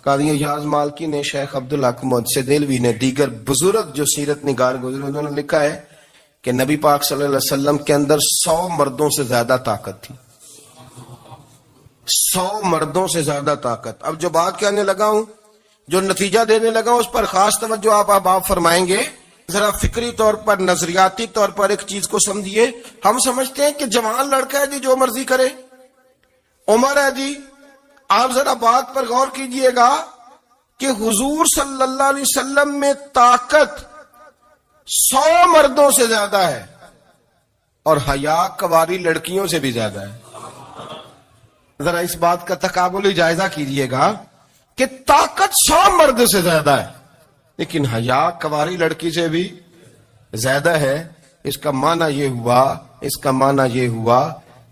قاضی ایاز مالکی نے، شیخ عبدالحق محدث دہلوی نے، دیگر بزرگ جو سیرت نگار گزرے انہوں نے لکھا ہے کہ نبی پاک صلی اللہ علیہ وسلم کے اندر 100 مردوں سے زیادہ طاقت تھی. 100 مردوں سے زیادہ طاقت. اب جو بات کہنے لگا ہوں، جو نتیجہ دینے لگا ہوں، اس پر خاص توجہ آپ فرمائیں گے. ذرا فکری طور پر، نظریاتی طور پر ایک چیز کو سمجھیے. ہم سمجھتے ہیں کہ جوان لڑکا ہے جی، جو مرضی کرے، عمر ہے جی. آپ ذرا بات پر غور کیجئے گا کہ حضور صلی اللہ علیہ وسلم میں طاقت 100 مردوں سے زیادہ ہے اور حیا کواری لڑکیوں سے بھی زیادہ ہے. ذرا اس بات کا تقابلی جائزہ کیجئے گا کہ طاقت 100 مرد سے زیادہ ہے لیکن حیا کواری لڑکی سے بھی زیادہ ہے. اس کا معنی یہ ہوا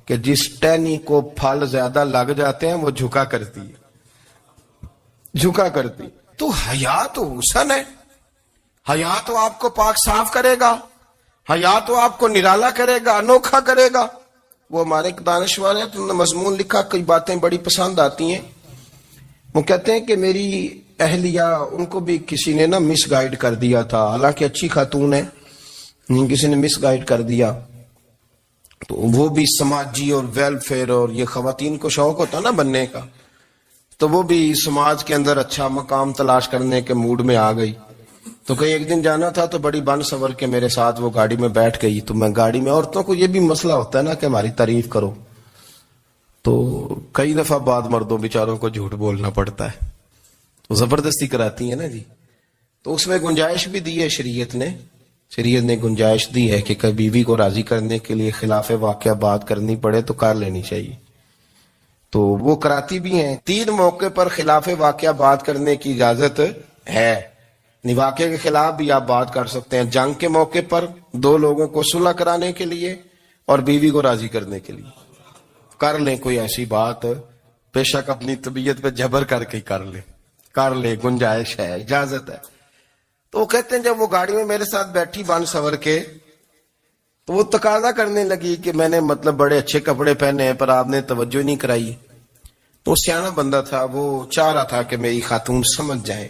کہ جس ٹہنی کو پھل زیادہ لگ جاتے ہیں وہ جھکا کرتی. تو حیا تو حسن ہے، حیا تو آپ کو پاک صاف کرے گا، حیا تو آپ کو نرالا کرے گا، انوکھا کرے گا. وہ ہمارے ایک دانشور ہیں، تو مضمون لکھا، کئی باتیں بڑی پسند آتی ہیں. وہ کہتے ہیں کہ میری اہلیہ، ان کو بھی کسی نے مس گائیڈ کر دیا تھا، حالانکہ اچھی خاتون ہے، کسی نے مس گائیڈ کر دیا. تو وہ بھی سماجی اور ویلفیئر، اور یہ خواتین کو شوق ہوتا نا بننے کا، تو وہ بھی سماج کے اندر اچھا مقام تلاش کرنے کے موڈ میں آ گئی. تو کہیں ایک دن جانا تھا تو بڑی بن سور کے میرے ساتھ وہ گاڑی میں بیٹھ گئی. تو میں گاڑی میں، عورتوں کو یہ بھی مسئلہ ہوتا ہے نا کہ ہماری تعریف کرو، تو کئی دفعہ بعد مردوں بیچاروں کو جھوٹ بولنا پڑتا ہے، تو زبردستی کراتی ہے نا جی. تو اس میں گنجائش بھی دی ہے شریعت نے گنجائش دی ہے کہ کبھی بیوی کو راضی کرنے کے لیے خلاف واقعہ بات کرنی پڑے تو کر لینی چاہیے. تو وہ کراتی بھی ہیں. 3 موقع پر خلاف واقعہ بات کرنے کی اجازت ہے. واقعے کے خلاف بھی آپ بات کر سکتے ہیں. جنگ کے موقع پر 2 لوگوں کو صلح کرانے کے لیے اور بیوی کو راضی کرنے کے لیے کر لیں کوئی ایسی بات، بے شک اپنی طبیعت پہ جبر کر کے کر لیں، گنجائش ہے، اجازت ہے. تو وہ کہتے ہیں جب وہ گاڑی میں میرے ساتھ بیٹھی بن سور کے، تو وہ تقاضا کرنے لگی کہ میں نے بڑے اچھے کپڑے پہنے ہیں پر آپ نے توجہ نہیں کرائی. تو سیانا بندہ تھا، وہ چاہ رہا تھا کہ میری خاتون سمجھ جائے.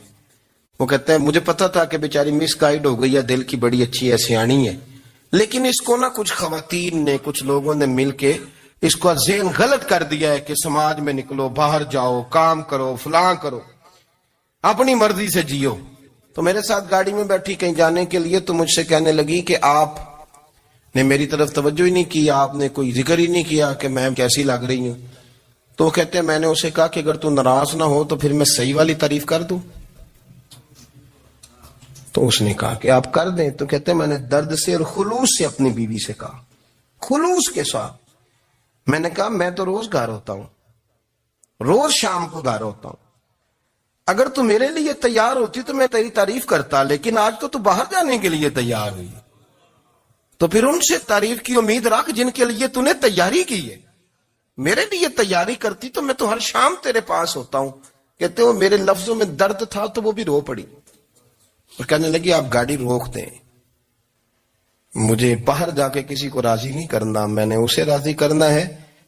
وہ کہتے ہیں مجھے پتا تھا کہ بیچاری مس گائیڈ ہو گئی ہے، دل کی بڑی اچھی ہے، سیانی ہے، لیکن اس کو کچھ خواتین نے، کچھ لوگوں نے مل کے اس کو ذہن غلط کر دیا ہے کہ سماج میں نکلو، باہر جاؤ، کام کرو، فلاں کرو، اپنی مرضی سے جیو. تو میرے ساتھ گاڑی میں بیٹھی کہیں جانے کے لیے، تو مجھ سے کہنے لگی کہ آپ نے میری طرف توجہ ہی نہیں کی، آپ نے کوئی ذکر ہی نہیں کیا کہ میں کیسی لگ رہی ہوں. تو وہ کہتے ہیں میں نے اسے کہا کہ اگر تو ناراض نہ ہو تو پھر میں صحیح والی تعریف کر دوں. تو اس نے کہا کہ آپ کر دیں. تو کہتے ہیں میں نے درد سے اور خلوص سے اپنی بیوی سے کہا، خلوص کے ساتھ. میں نے کہا میں تو روز گھر ہوتا ہوں، روز شام کو گھر ہوتا ہوں، اگر تو میرے لیے تیار ہوتی تو میں تیری تعریف کرتا، لیکن آج تو باہر جانے کے لیے تیار ہوئی، تو پھر ان سے تعریف کی امید رکھ جن کے لیے تو نے تیاری کی ہے. میرے لیے تیاری کرتی تو میں تو ہر شام تیرے پاس ہوتا ہوں. کہتے ہو میرے لفظوں میں درد تھا تو وہ بھی رو پڑی اور کہنے لگی آپ گاڑی روک دیں، مجھے باہر جا کے کسی کو راضی نہیں کرنا، میں نے اسے راضی کرنا ہے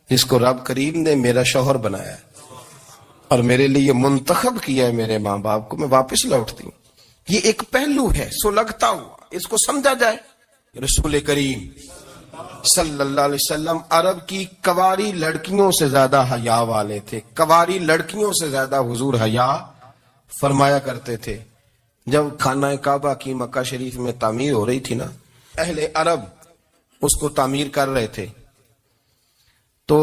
جس کو رب کریم نے میرا شوہر بنایا ہے اور میرے لیے منتخب کیا ہے میرے ماں باپ کو. میں واپس لوٹتی ہوں. یہ ایک پہلو ہے سلگتا ہوا، اس کو سمجھا جائے. رسول کریم صلی اللہ علیہ وسلم عرب کی کواری لڑکیوں سے زیادہ حیا والے تھے. کواری لڑکیوں سے زیادہ حضور حیا فرمایا کرتے تھے. جب خانہ کعبہ کی مکہ شریف میں تعمیر ہو رہی تھی نا، اہل عرب اس کو تعمیر کر رہے تھے، تو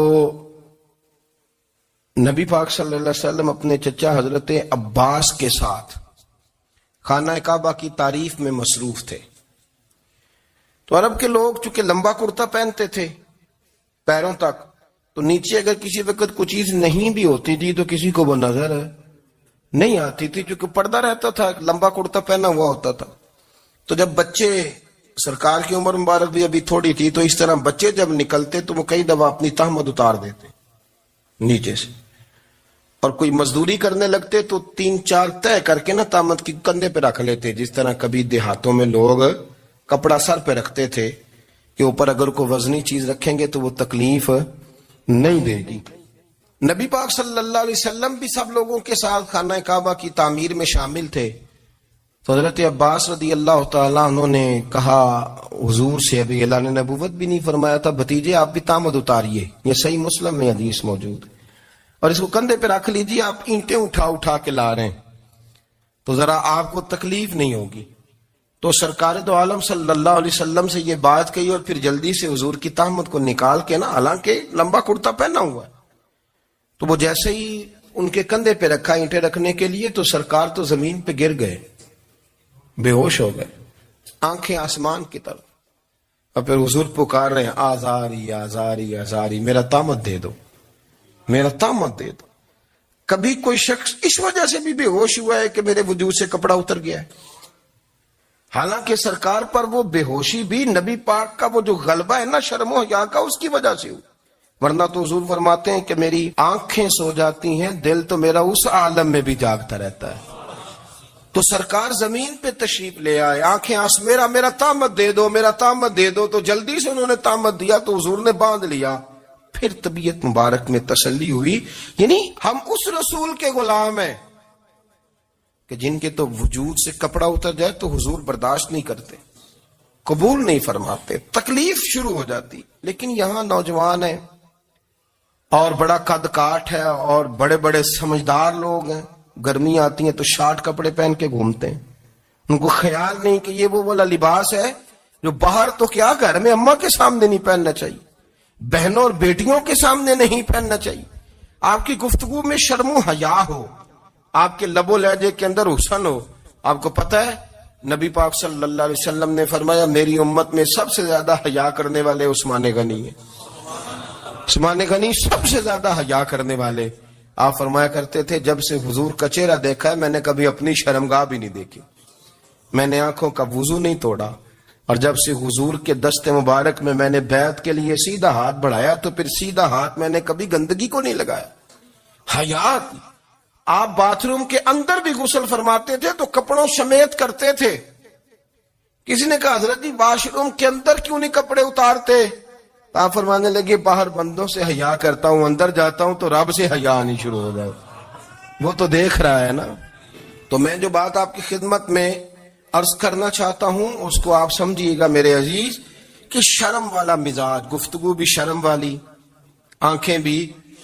نبی پاک صلی اللہ علیہ وسلم اپنے چچا حضرت عباس کے ساتھ خانہ کعبہ کی تعریف میں مصروف تھے. تو عرب کے لوگ چونکہ لمبا کرتا پہنتے تھے پیروں تک، تو نیچے اگر کسی وقت کوئی چیز نہیں بھی ہوتی تھی تو کسی کو وہ نظر نہیں آتی تھی، چونکہ پردہ رہتا تھا، لمبا کرتا پہنا ہوا ہوتا تھا. تو جب بچے، سرکار کی عمر مبارک بھی ابھی تھوڑی تھی، تو اس طرح بچے جب نکلتے تو وہ کئی دفعہ اپنی تہمت اتار دیتے نیچے سے، اور کوئی مزدوری کرنے لگتے تو 3-4 طے کر کے تہمت کی کندھے پہ رکھ لیتے. جس طرح کبھی دیہاتوں میں لوگ کپڑا سر پہ رکھتے تھے کہ اوپر اگر کوئی وزنی چیز رکھیں گے تو وہ تکلیف نہیں دے گی. نبی پاک صلی اللہ علیہ وسلم بھی سب لوگوں کے ساتھ خانہ کعبہ کی تعمیر میں شامل تھے. تو حضرت عباس رضی اللہ تعالیٰ عنہ نے کہا حضور سے، ابھی اعلان نبوت بھی نہیں فرمایا تھا، بھتیجے آپ بھی تامد اتاریے. یہ صحیح مسلم میں حدیث موجود ہے. اور اس کو کندھے پہ رکھ لیجیے، آپ اینٹیں اٹھا اٹھا کے لا رہے ہیں تو ذرا آپ کو تکلیف نہیں ہوگی. تو سرکار دو عالم صلی اللہ علیہ وسلم سے یہ بات کہی اور پھر جلدی سے حضور کی تہمت کو نکال کے نا، حالانکہ لمبا کرتا پہنا ہوا ہے، تو وہ جیسے ہی ان کے کندھے پہ رکھا اینٹیں رکھنے کے لیے تو سرکار تو زمین پہ گر گئے، بے ہوش ہو گئے، آنکھیں آسمان کی طرف. اور پھر حضور پکار رہے ہیں آزاری آزاری آزاری، میرا تامت دے دو، میرا تامت دے دو. کبھی کوئی شخص اس وجہ سے بھی بے ہوش ہوا ہے کہ میرے وجود سے کپڑا اتر گیا ہے؟ حالانکہ سرکار پر وہ بے ہوشی بھی نبی پاک کا وہ جو غلبہ ہے نا شرم و حیا کا، اس کی وجہ سے ہوئی. ورنہ تو حضور فرماتے ہیں کہ میری آنکھیں سو جاتی ہیں، دل تو میرا اس عالم میں بھی جاگتا رہتا ہے. تو سرکار زمین پہ تشریف لے آئے، آنکھیں میرا تامت دے دو، میرا تامت دے دو. تو جلدی سے انہوں نے تامت دیا تو حضور نے باندھ لیا. پھر طبیعت مبارک میں تسلی ہوئی. یعنی ہم اس رسول کے غلام ہیں کہ جن کے تو وجود سے کپڑا اتر جائے تو حضور برداشت نہیں کرتے، قبول نہیں فرماتے، تکلیف شروع ہو جاتی. لیکن یہاں نوجوان ہیں اور بڑا قد کاٹ ہے اور بڑے بڑے سمجھدار لوگ ہیں، گرمی آتی ہیں تو شارٹ کپڑے پہن کے گھومتے ہیں. ان کو خیال نہیں کہ یہ وہ والا لباس ہے جو باہر تو کیا گھر میں اماں کے سامنے نہیں پہننا چاہیے، بہنوں اور بیٹیوں کے سامنے نہیں پہننا چاہیے. آپ کی گفتگو میں شرم و حیا ہو، آپ کے لب و لہجے کے اندر حسن ہو. آپ کو پتہ ہے نبی پاک صلی اللہ علیہ وسلم نے فرمایا میری امت میں سب سے زیادہ حیا کرنے والے عثمان غنی ہیں. عثمان غنی سب سے زیادہ حیا کرنے والے. آپ فرمایا کرتے تھے جب سے حضور کا چہرہ دیکھا ہے میں نے کبھی اپنی شرمگاہ بھی نہیں دیکھی، میں نے آنکھوں کا وضو نہیں توڑا. اور جب سے حضور کے دست مبارک میں نے بیعت کے لیے سیدھا ہاتھ بڑھایا تو پھر سیدھا ہاتھ میں نے کبھی گندگی کو نہیں لگایا. حیات. آپ باتھ روم کے اندر بھی غسل فرماتے تھے تو کپڑوں سمیت کرتے تھے. کسی نے کہا حضرت جی واش روم کے اندر کیوں نہیں کپڑے اتارتے؟ آپ فرمانے لگے باہر بندوں سے حیا کرتا ہوں، اندر جاتا ہوں تو رب سے حیا آنی شروع ہو جائے. وہ تو دیکھ رہا ہے نا. تو میں جو بات آپ کی خدمت میں عرض کرنا چاہتا ہوں اس کو آپ سمجھیے گا میرے عزیز، کہ شرم والا مزاج، گفتگو بھی شرم والی، آنکھیں بھی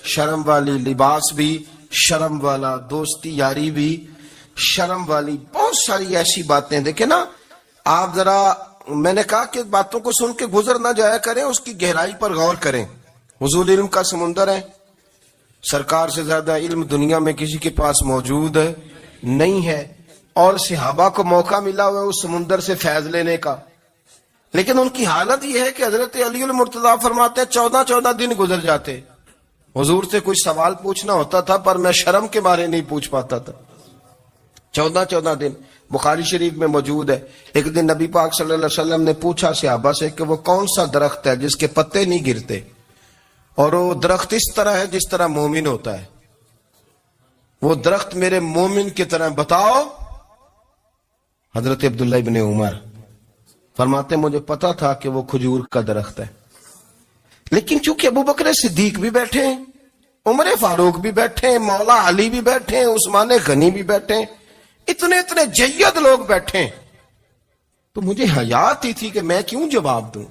شرم والی، لباس بھی شرم والا، دوستی یاری بھی شرم والی، بہت ساری ایسی باتیں. دیکھیں نا آپ ذرا، میں نے کہا کہ باتوں کو سن کے گزر نہ جایا کریں، اس کی گہرائی پر غور کریں. حضور علم کا سمندر ہے، سرکار سے زیادہ علم دنیا میں کسی کے پاس موجود نہیں ہے، اور صحابہ کو موقع ملا ہوا ہے اس سمندر سے فیض لینے کا. لیکن ان کی حالت یہ ہے کہ حضرت علی المرتضیٰ فرماتے ہیں 14 دن گزر جاتے، حضور سے کوئی سوال پوچھنا ہوتا تھا پر میں شرم کے بارے نہیں پوچھ پاتا تھا. 14 دن بخاری شریف میں موجود ہے. ایک دن نبی پاک صلی اللہ علیہ وسلم نے پوچھا صحابہ سے کہ وہ کون سا درخت ہے جس کے پتے نہیں گرتے، اور وہ درخت اس طرح ہے جس طرح مومن ہوتا ہے. وہ درخت میرے مومن کی طرح بتاؤ. حضرت عبداللہ ابن عمر فرماتے مجھے پتا تھا کہ وہ کھجور کا درخت ہے، لیکن چونکہ ابو بکر صدیق بھی بیٹھے ہیں، عمر فاروق بھی بیٹھے ہیں، مولا علی بھی بیٹھے ہیں، عثمان غنی بھی بیٹھے ہیں، اتنے جید لوگ بیٹھے ہیں، تو مجھے حیا آتی تھی کہ میں کیوں جواب دوں.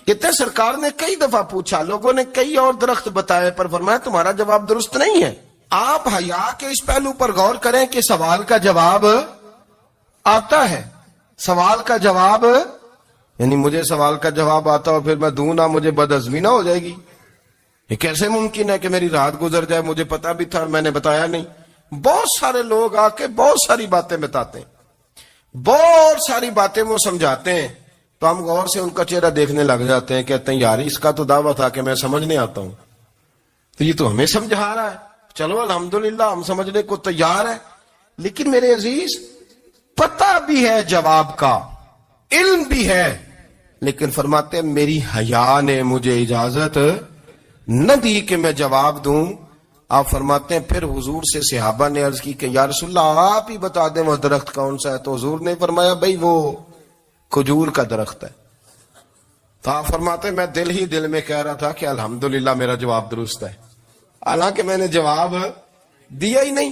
کہتے ہیں سرکار نے کئی دفعہ پوچھا، لوگوں نے کئی اور درخت بتائے، پر فرمایا تمہارا جواب درست نہیں ہے. آپ حیا کے اس پہلو پر غور کریں کہ سوال کا جواب آتا ہے. سوال کا جواب یعنی مجھے سوال کا جواب آتا اور پھر میں دوں نہ، مجھے بدعزمی نہ ہو جائے گی. یہ کیسے ممکن ہے کہ میری رات گزر جائے، مجھے پتا بھی تھا میں نے بتایا نہیں. بہت سارے لوگ آ کے بہت ساری باتیں بتاتے ہیں، بہت ساری باتیں وہ سمجھاتے ہیں، تو ہم غور سے ان کا چہرہ دیکھنے لگ جاتے ہیں، کہتے ہیں یار اس کا تو دعویٰ تھا کہ میں سمجھنے آتا ہوں، تو یہ تو ہمیں سمجھا رہا ہے. چلو الحمدللہ ہم سمجھنے کو تیار ہے. لیکن میرے عزیز پتہ بھی ہے جواب کا، علم بھی ہے، لیکن فرماتے ہیں میری حیا نے مجھے اجازت نہ دی کہ میں جواب دوں. آپ فرماتے ہیں پھر حضور سے صحابہ نے عرض کی کہ یا رسول اللہ آپ ہی بتا دیں وہ درخت کون سا ہے. تو حضور نے فرمایا بھئی وہ کھجور کا درخت ہے. تو آپ فرماتے ہیں میں دل ہی دل میں کہہ رہا تھا کہ الحمدللہ میرا جواب درست ہے. حالانکہ میں نے جواب دیا ہی نہیں.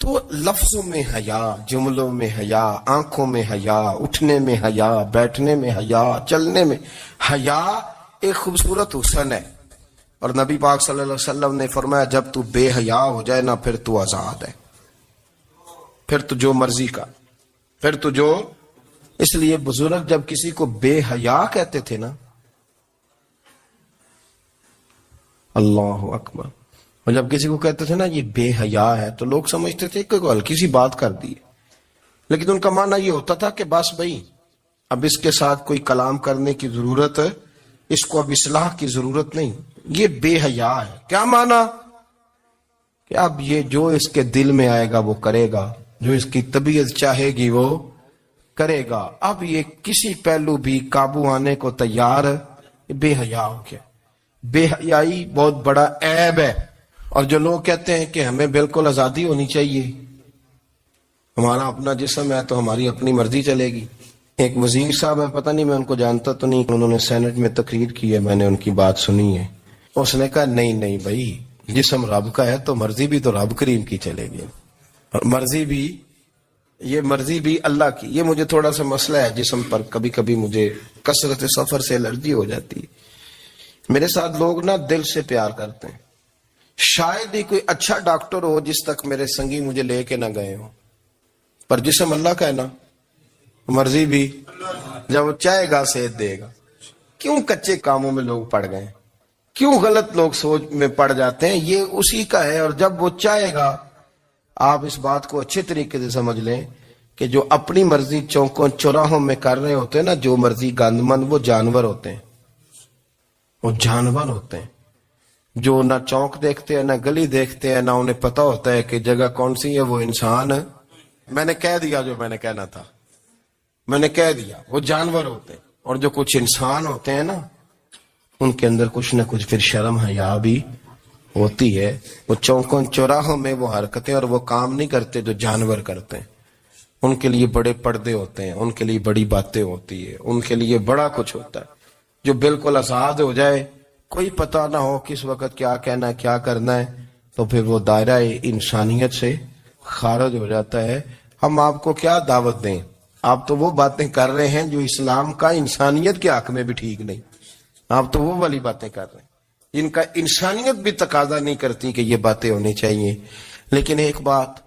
تو لفظوں میں حیا، جملوں میں حیا، آنکھوں میں حیا، اٹھنے میں حیا، بیٹھنے میں حیا، چلنے میں حیا ایک خوبصورت حسن ہے. اور نبی پاک صلی اللہ علیہ وسلم نے فرمایا جب تو بے حیا ہو جائے نا پھر تو آزاد ہے، پھر تو جو مرضی کا، پھر تو جو. اس لیے بزرگ جب کسی کو بے حیا کہتے تھے نا، اللہ اکبر، اور جب کسی کو کہتے تھے نا یہ بے حیا ہے تو لوگ سمجھتے تھے کہ کوئی ہلکی سی بات کر دی، لیکن ان کا معنی یہ ہوتا تھا کہ بس بھائی اب اس کے ساتھ کوئی کلام کرنے کی ضرورت ہے، اس کو اب اصلاح کی ضرورت نہیں، یہ بے حیا ہے. کیا معنی؟ کہ اب یہ جو اس کے دل میں آئے گا وہ کرے گا، جو اس کی طبیعت چاہے گی وہ کرے گا، اب یہ کسی پہلو بھی قابو آنے کو تیار ہے، بے حیا ہو گیا. بے حیائی بہت بڑا عیب ہے. اور جو لوگ کہتے ہیں کہ ہمیں بالکل آزادی ہونی چاہیے، ہمارا اپنا جسم ہے تو ہماری اپنی مرضی چلے گی. ایک وزیر صاحب ہے، پتہ نہیں میں ان کو جانتا تو نہیں، انہوں نے سینٹ میں تقریر کی ہے، میں نے ان کی بات سنی ہے. اس نے کہا نہیں بھائی، جسم رب کا ہے تو مرضی بھی تو رب کریم کی چلے گی، اور مرضی بھی اللہ کی. یہ مجھے تھوڑا سا مسئلہ ہے جسم پر، کبھی کبھی مجھے کثرت سفر سے الرجی ہو جاتی ہے. میرے ساتھ لوگ نا دل سے پیار کرتے ہیں، شاید ہی کوئی اچھا ڈاکٹر ہو جس تک میرے سنگی مجھے لے کے نہ گئے ہوں، پر جسم اللہ کا ہے نا، مرضی بھی جب وہ چاہے گا صحت دے گا. کیوں کچے کاموں میں لوگ پڑ گئے، کیوں غلط لوگ سوچ میں پڑ جاتے ہیں؟ یہ اسی کا ہے. اور جب وہ چاہے گا، آپ اس بات کو اچھے طریقے سے سمجھ لیں کہ جو اپنی مرضی چوکوں چوراہوں میں کر رہے ہوتے ہیں نا، جو مرضی گندمند، وہ جانور ہوتے ہیں، وہ جانور ہوتے ہیں جو نہ چوک دیکھتے ہیں، نہ گلی دیکھتے ہیں، نہ انہیں پتہ ہوتا ہے کہ جگہ کون سی ہے. وہ انسان، میں نے کہہ دیا جو میں نے کہنا تھا، میں نے کہہ دیا، وہ جانور ہوتے ہیں. اور جو کچھ انسان ہوتے ہیں نا، ان کے اندر کچھ نہ کچھ پھر شرم حیا بھی ہوتی ہے. وہ چوکوں چوراہوں میں وہ حرکتیں اور وہ کام نہیں کرتے جو جانور کرتے ہیں. ان کے لیے بڑے پردے ہوتے ہیں، ان کے لیے بڑی باتیں ہوتی ہے، ان کے لیے بڑا کچھ ہوتا ہے. جو بالکل آزاد ہو جائے، کوئی پتہ نہ ہو کس وقت کیا کہنا ہے کیا کرنا ہے، تو پھر وہ دائرہ انسانیت سے خارج ہو جاتا ہے. ہم آپ کو کیا دعوت دیں؟ آپ تو وہ باتیں کر رہے ہیں جو اسلام کا انسانیت کے حق میں بھی ٹھیک نہیں. آپ تو وہ والی باتیں کر رہے ہیں جن کا انسانیت بھی تقاضا نہیں کرتی کہ یہ باتیں ہونی چاہیے. لیکن ایک بات